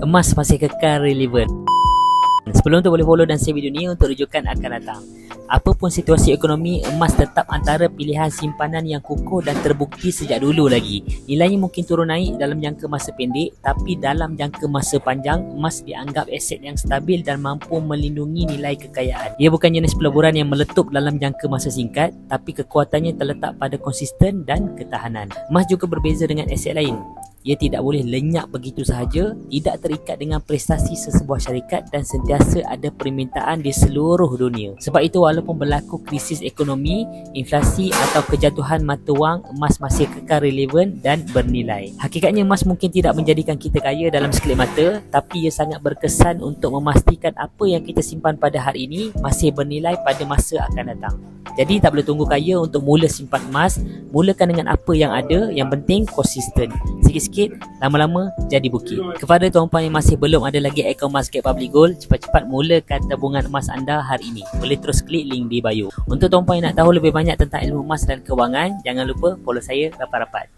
emas masih kekal relevan. Sebelum tu boleh follow dan share video ni untuk rujukan akan datang. Apapun situasi ekonomi, emas tetap antara pilihan simpanan yang kukuh dan terbukti sejak dulu lagi. Nilainya mungkin turun naik dalam jangka masa pendek, tapi dalam jangka masa panjang, emas dianggap aset yang stabil dan mampu melindungi nilai kekayaan. Ia bukan jenis peleburan yang meletup dalam jangka masa singkat, tapi kekuatannya terletak pada konsisten dan ketahanan. Emas juga berbeza dengan aset lain. Ia tidak boleh lenyap begitu sahaja, tidak terikat dengan prestasi sesebuah syarikat dan sentiasa ada permintaan di seluruh dunia. Sebab itu walaupun berlaku krisis ekonomi, inflasi atau kejatuhan mata wang, emas masih kekal relevan dan bernilai. Hakikatnya emas mungkin tidak menjadikan kita kaya dalam sekelip mata, tapi ia sangat berkesan untuk memastikan apa yang kita simpan pada hari ini masih bernilai pada masa akan datang. Jadi tak perlu tunggu kaya untuk mula simpan emas. Mulakan dengan apa yang ada, yang penting konsisten. Sikit-sikit, lama-lama jadi bukit. Kepada tuan-puan yang masih belum ada lagi akaun Emasgate Public Gold, cepat-cepat mulakan tabungan emas anda hari ini. Boleh terus klik link di bio. Untuk tuan-puan yang nak tahu lebih banyak tentang ilmu emas dan kewangan, jangan lupa follow saya rapat-rapat.